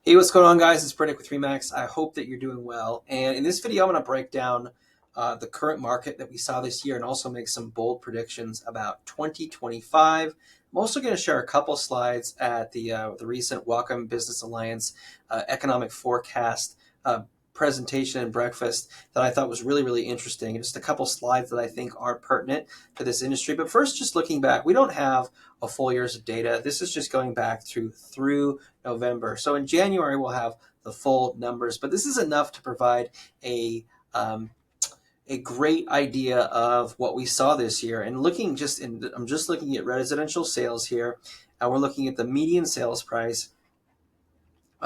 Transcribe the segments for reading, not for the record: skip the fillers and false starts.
Hey, what's going on, guys? It's Brennick with Remax. I hope that you're doing well. And in this video, I'm going to break down the current market that we saw this year and also make some bold predictions about 2025. I'm also going to share a couple slides at the recent Wellcome Business Alliance economic forecast presentation and breakfast that I thought was really, really interesting. And just a couple slides that I think are pertinent to this industry. But first, just looking back, we don't have a full years of data. This is just going back through November. So in January, we'll have the full numbers, but this is enough to provide a um, a great idea of what we saw this year. And I'm just looking at residential sales here, and we're looking at the median sales price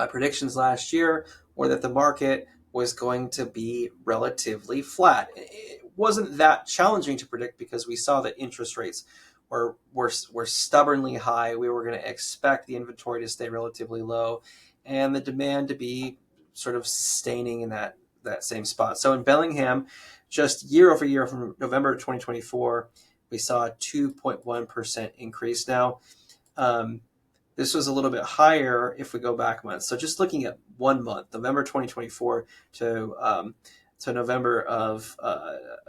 predictions last year, or that the market was going to be relatively flat. It wasn't that challenging to predict because we saw that interest rates were stubbornly high. We were going to expect the inventory to stay relatively low and the demand to be sort of sustaining in that same spot. So in Bellingham, just year over year from November 2024, we saw a 2.1% increase. Now, this was a little bit higher if we go back months. So just looking at 1 month, November 2024 to November of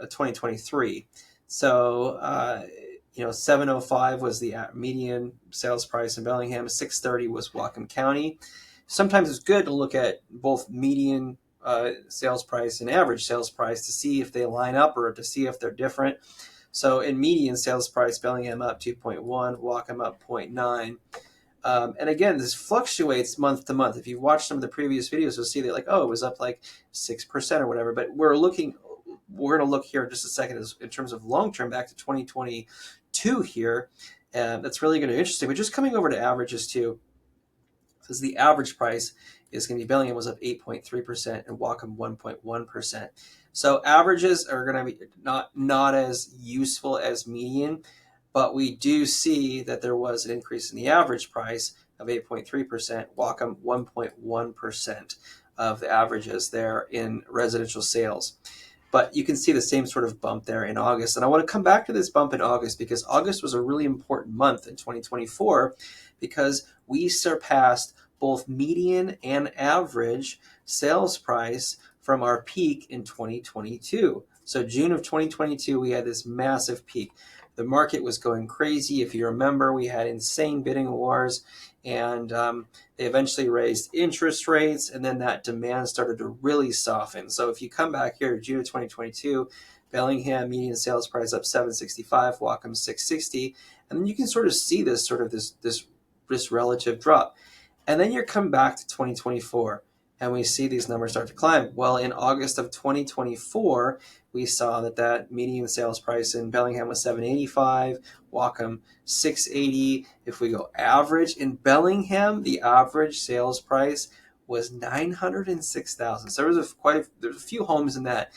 2023. So 705 was the median sales price in Bellingham. 630 was Whatcom County. Sometimes it's good to look at both median sales price and average sales price to see if they line up or to see if they're different. So in median sales price, Bellingham up 2.1, Whatcom up 0.9. And again, this fluctuates month to month. If you've watched some of the previous videos, you'll see that it was up like 6% or whatever. But we're going to look here in just a second in terms of long-term back to 2022 here. And that's really going to be interesting. But just coming over to averages too, because the average price is going to be Bellingham was up 8.3% and Whatcom 1.1%. So averages are going to be not as useful as median, but we do see that there was an increase in the average price of 8.3%, Whatcom 1.1% of the averages there in residential sales. But you can see the same sort of bump there in August. And I want to come back to this bump in August because August was a really important month in 2024 because we surpassed both median and average sales price from our peak in 2022. So June of 2022, we had this massive peak. The market was going crazy. If you remember, we had insane bidding wars, and they eventually raised interest rates, and then that demand started to really soften. So if you come back here to June of 2022, Bellingham median sales price up 765, Whatcom 660, and then you can sort of see this relative drop. And then you come back to 2024, and we see these numbers start to climb. Well, in August of 2024, we saw that median sales price in Bellingham was 785, Whatcom 680. If we go average in Bellingham, the average sales price was 906,000. So there's a few homes in that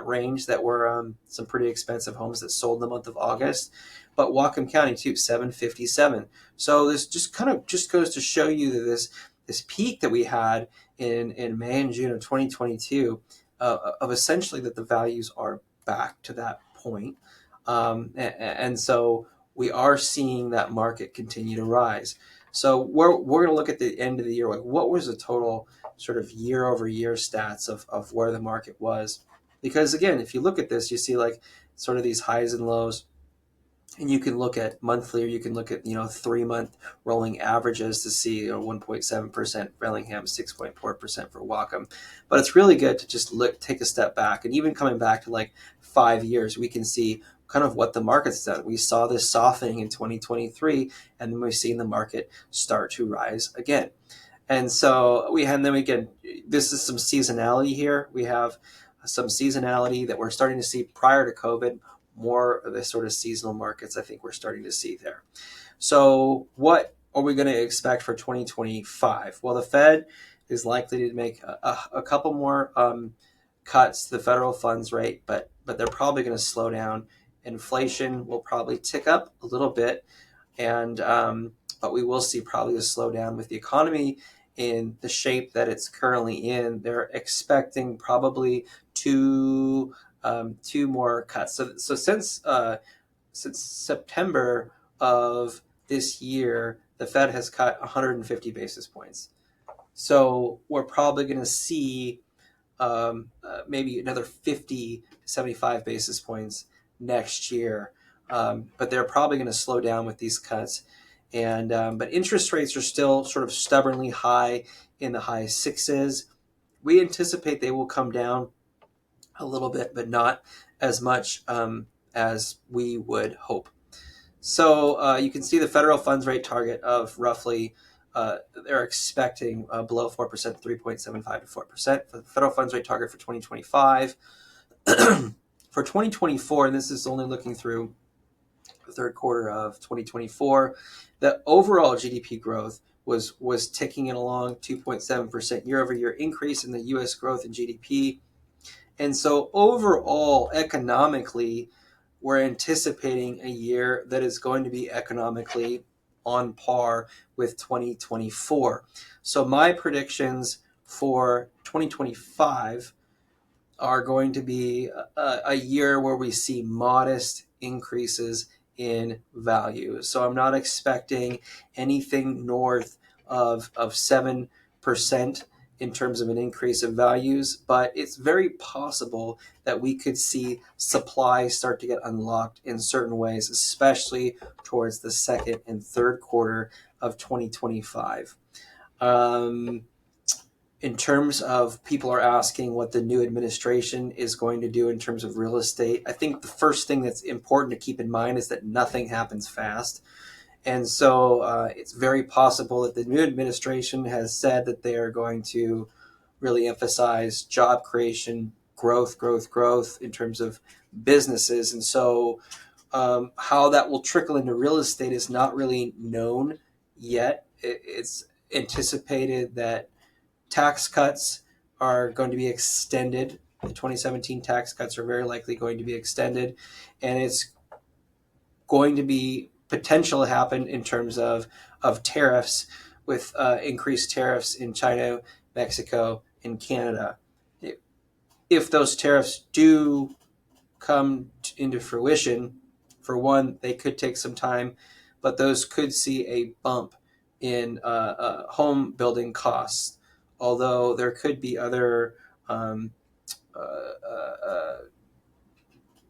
range that were some pretty expensive homes that sold in the month of August. But Whatcom County too, 757. So this just goes to show you that this peak that we had in May and June of 2022 of essentially that the values are back to that point. And so we are seeing that market continue to rise. So we're going to look at the end of the year, like what was the total sort of year over year stats of where the market was. Because again, if you look at this, you see like sort of these highs and lows. And you can look at monthly, or you can look at 3-month rolling averages to see 1.7% Bellingham, 6.4% for Whatcom. But it's really good to just take a step back, and even coming back to like 5 years, we can see kind of what the market's done. We saw this softening in 2023, and then we've seen the market start to rise again. And so this is some seasonality here. We have some seasonality that we're starting to see prior to COVID. More of the sort of seasonal markets I think we're starting to see there. So what are we going to expect for 2025? Well, the Fed is likely to make a couple more cuts to the federal funds rate, but they're probably going to slow down. Inflation will probably tick up a little bit, and but we will see probably a slowdown with the economy in the shape that it's currently in. They're expecting probably two more cuts. So since September of this year, the Fed has cut 150 basis points. So we're probably going to see maybe another 50 to 75 basis points next year. But they're probably going to slow down with these cuts. And but interest rates are still sort of stubbornly high in the high sixes. We anticipate they will come down a little bit, but not as much as we would hope. So you can see the federal funds rate target of roughly, they're expecting below 4%, 3.75 to 4% for the federal funds rate target for 2025. For 2024, and this is only looking through the third quarter of 2024, the overall GDP growth was ticking it along, 2.7% year over year increase in the U.S. growth in GDP. And so overall, economically, we're anticipating a year that is going to be economically on par with 2024. So my predictions for 2025 are going to be a year where we see modest increases in value. So I'm not expecting anything north of 7% in terms of an increase of values, but it's very possible that we could see supply start to get unlocked in certain ways, especially towards the second and third quarter of 2025. In terms of people are asking what the new administration is going to do in terms of real estate, I think the first thing that's important to keep in mind is that nothing happens fast. And so it's very possible that the new administration has said that they are going to really emphasize job creation, growth in terms of businesses. And so how that will trickle into real estate is not really known yet. It's anticipated that tax cuts are going to be extended. The 2017 tax cuts are very likely going to be extended, and it's going to be potential to happen in terms of tariffs, with increased tariffs in China, Mexico, and Canada. If those tariffs do come into fruition, for one, they could take some time, but those could see a bump in home building costs. Although there could be other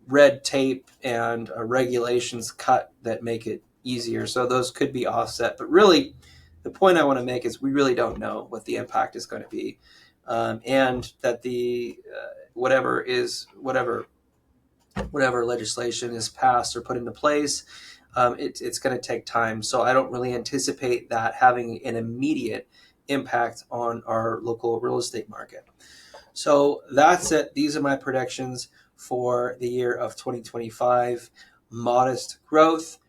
red tape and regulations cut that make it easier. So those could be offset. But really, the point I want to make is we really don't know what the impact is going to be, and that the whatever legislation is passed or put into place, it's going to take time. So I don't really anticipate that having an immediate impact on our local real estate market. So that's it. These are my predictions for the year of 2025. Modest growth,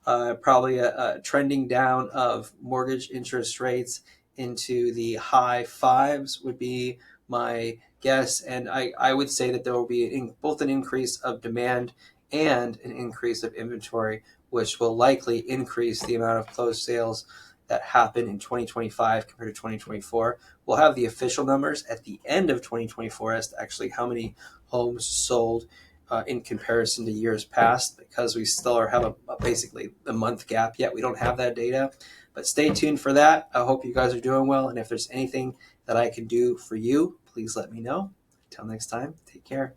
probably a trending down of mortgage interest rates into the high fives would be my guess. And I would say that there will be both an increase of demand and an increase of inventory, which will likely increase the amount of closed sales that happen in 2025 compared to 2024. We'll have the official numbers at the end of 2024 as to actually how many homes sold in comparison to years past, because we still have basically a month gap yet. We don't have that data, but stay tuned for that. I hope you guys are doing well, and if there's anything that I can do for you, please let me know. Until next time, take care.